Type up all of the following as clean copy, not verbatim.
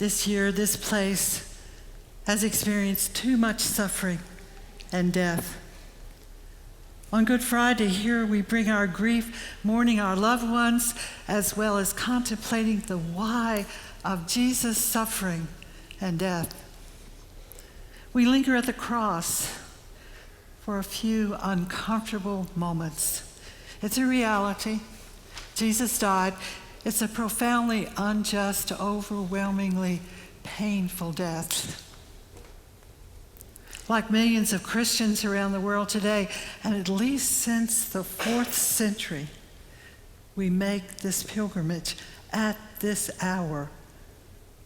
This year, this place has experienced too much suffering and death. On Good Friday, here we bring our grief, mourning our loved ones, as well as contemplating the why of Jesus' suffering and death. We linger at the cross for a few uncomfortable moments. It's a reality. Jesus died. It's a profoundly unjust, overwhelmingly painful death. Like millions of Christians around the world today, and at least since the 4th century, we make this pilgrimage at this hour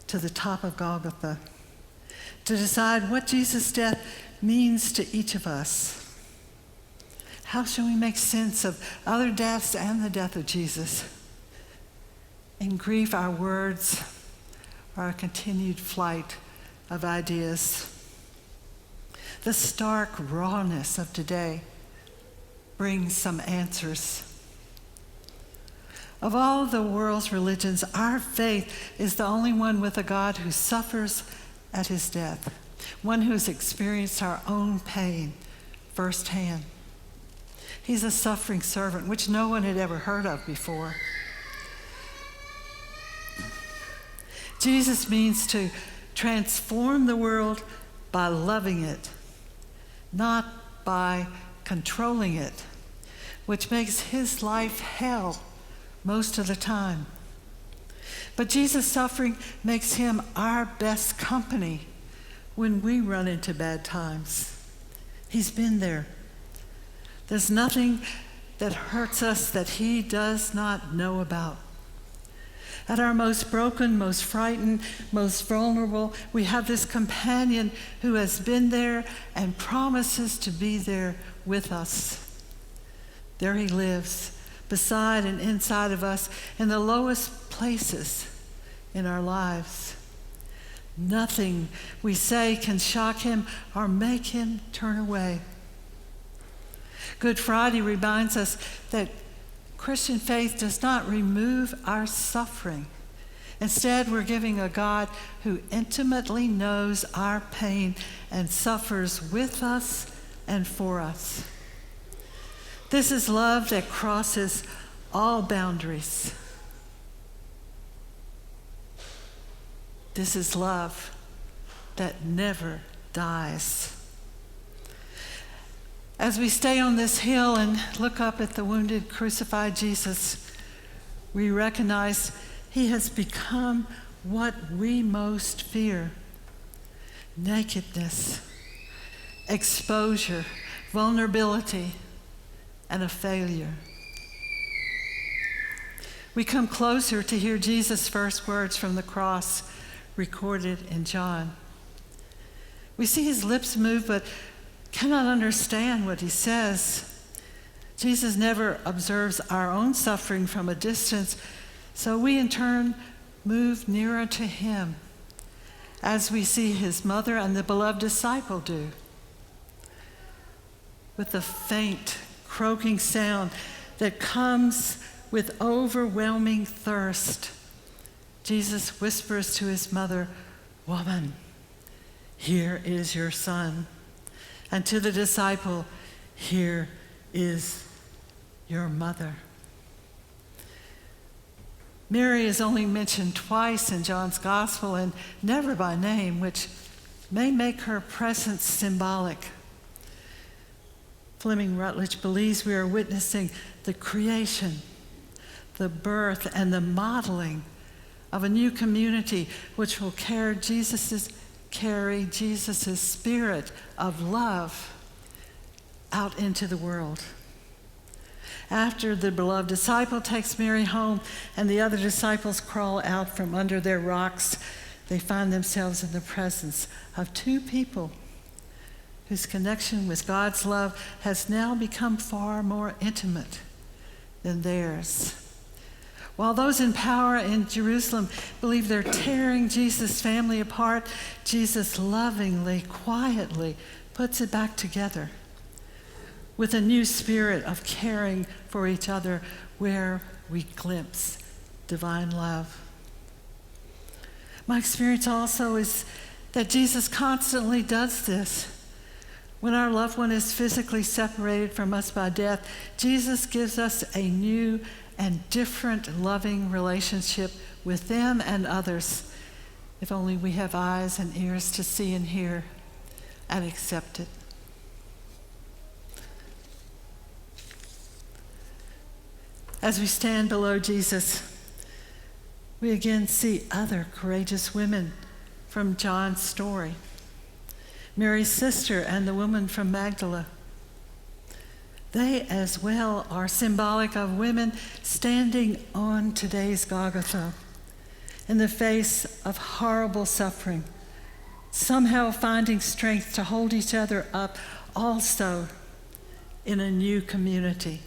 to the top of Golgotha to decide what Jesus' death means to each of us. How shall we make sense of other deaths and the death of Jesus? In grief, our words are a continued flight of ideas. The stark rawness of today brings some answers. Of all the world's religions, our faith is the only one with a God who suffers at his death, one who's experienced our own pain firsthand. He's a suffering servant, which no one had ever heard of before. Jesus means to transform the world by loving it, not by controlling it, which makes his life hell most of the time. But Jesus' suffering makes him our best company when we run into bad times. He's been there. There's nothing that hurts us that he does not know about. At our most broken, most frightened, most vulnerable, we have this companion who has been there and promises to be there with us. There he lives, beside and inside of us, in the lowest places in our lives. Nothing we say can shock him or make him turn away. Good Friday reminds us that Christian faith does not remove our suffering. Instead, we're giving a God who intimately knows our pain and suffers with us and for us. This is love that crosses all boundaries. This is love that never dies. As we stay on this hill and look up at the wounded, crucified Jesus, we recognize he has become what we most fear: nakedness, exposure, vulnerability, and a failure. We come closer to hear Jesus' first words from the cross recorded in John. We see his lips move, but cannot understand what he says. Jesus never observes our own suffering from a distance, so we in turn move nearer to him, as we see his mother and the beloved disciple do. With the faint, croaking sound that comes with overwhelming thirst, Jesus whispers to his mother, "Woman, here is your son." And to the disciple, "Here is your mother." Mary is only mentioned twice in John's gospel and never by name, which may make her presence symbolic. Fleming Rutledge believes we are witnessing the creation, the birth, and the modeling of a new community which will carry Jesus' spirit of love out into the world. After the beloved disciple takes Mary home and the other disciples crawl out from under their rocks, they find themselves in the presence of two people whose connection with God's love has now become far more intimate than theirs. While those in power in Jerusalem believe they're tearing Jesus' family apart, Jesus lovingly, quietly puts it back together with a new spirit of caring for each other where we glimpse divine love. My experience also is that Jesus constantly does this. When our loved one is physically separated from us by death, Jesus gives us a new and different loving relationship with them and others, if only we have eyes and ears to see and hear and accept it. As we stand below Jesus, we again see other courageous women from John's story. Mary's sister and the woman from Magdala. They as well are symbolic of women standing on today's Golgotha in the face of horrible suffering, somehow finding strength to hold each other up also in a new community.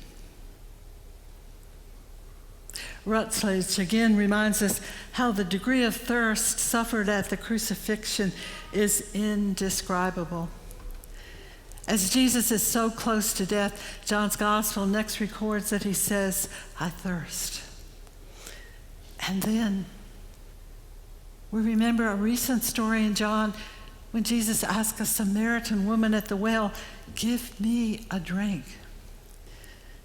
Rutledge again reminds us how the degree of thirst suffered at the crucifixion is indescribable. As Jesus is so close to death, John's gospel next records that he says, "I thirst." And then we remember a recent story in John when Jesus asked a Samaritan woman at the well, "Give me a drink."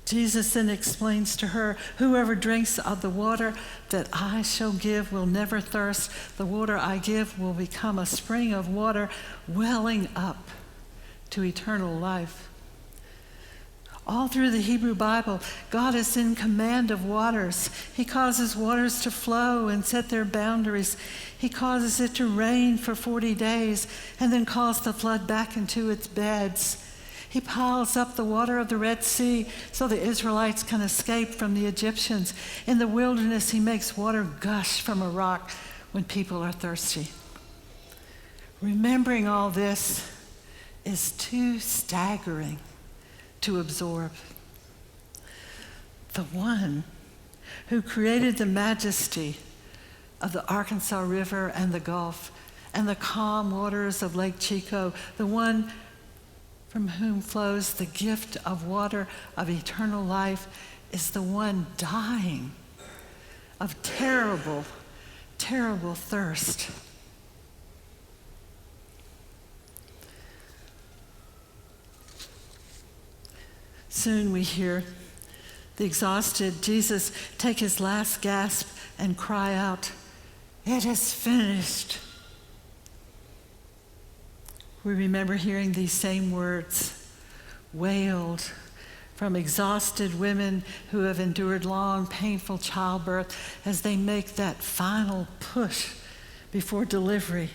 Jesus then explains to her, "Whoever drinks of the water that I shall give will never thirst. The water I give will become a spring of water welling up to eternal life." All through the Hebrew Bible, God is in command of waters. He causes waters to flow and set their boundaries. He causes it to rain for 40 days and then calls the flood back into its beds. He piles up the water of the Red Sea so the Israelites can escape from the Egyptians. In the wilderness, he makes water gush from a rock when people are thirsty. Remembering all this is too staggering to absorb. The one who created the majesty of the Arkansas River and the Gulf and the calm waters of Lake Chico, the one from whom flows the gift of water of eternal life, is the one dying of terrible, terrible thirst. Soon we hear the exhausted Jesus take his last gasp and cry out, "It is finished." We remember hearing these same words wailed from exhausted women who have endured long, painful childbirth as they make that final push before delivery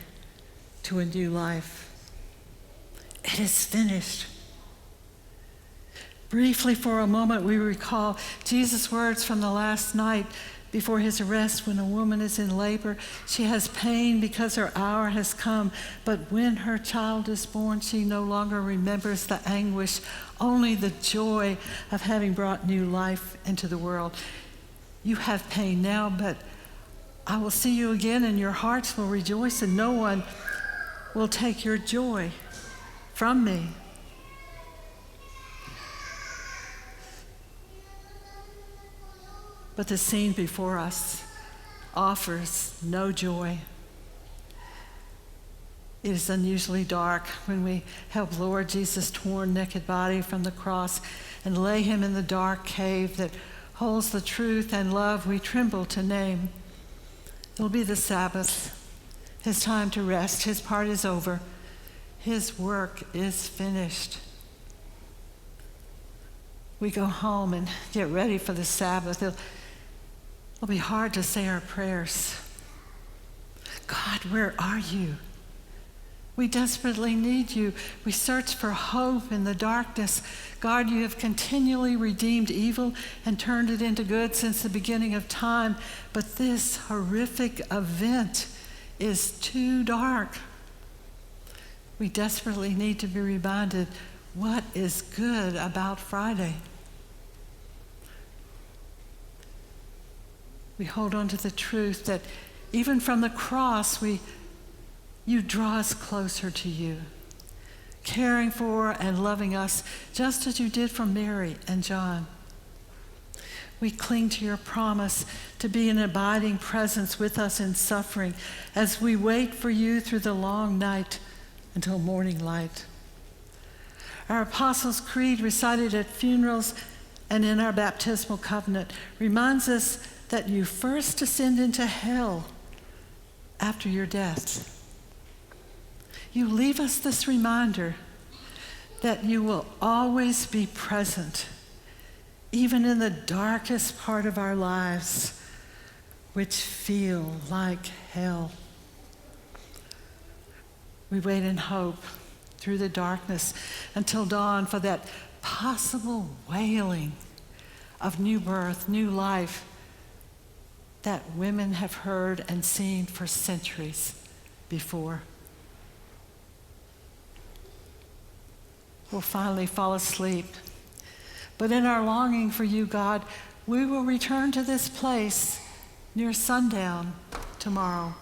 to a new life. It is finished. Briefly, for a moment, we recall Jesus' words from the last night before his arrest when a woman is in labor. She has pain because her hour has come, but when her child is born, she no longer remembers the anguish, only the joy of having brought new life into the world. You have pain now, but I will see you again, and your hearts will rejoice, and no one will take your joy from me. But the scene before us offers no joy. It is unusually dark when we help lower Jesus' torn, naked body from the cross and lay him in the dark cave that holds the truth and love we tremble to name. It'll be the Sabbath, his time to rest. His part is over. His work is finished. We go home and get ready for the Sabbath. It'll be hard to say our prayers. God, where are you? We desperately need you. We search for hope in the darkness. God, you have continually redeemed evil and turned it into good since the beginning of time. But this horrific event is too dark. We desperately need to be reminded what is good about Friday. We hold on to the truth that even from the cross, you draw us closer to you, caring for and loving us just as you did for Mary and John. We cling to your promise to be an abiding presence with us in suffering as we wait for you through the long night until morning light. Our Apostles' Creed, recited at funerals and in our baptismal covenant, reminds us that you first ascend into hell after your death. You leave us this reminder that you will always be present, even in the darkest part of our lives, which feel like hell. We wait in hope through the darkness until dawn for that possible wailing of new birth, new life that women have heard and seen for centuries before. We'll finally fall asleep. But in our longing for you, God, we will return to this place near sundown tomorrow.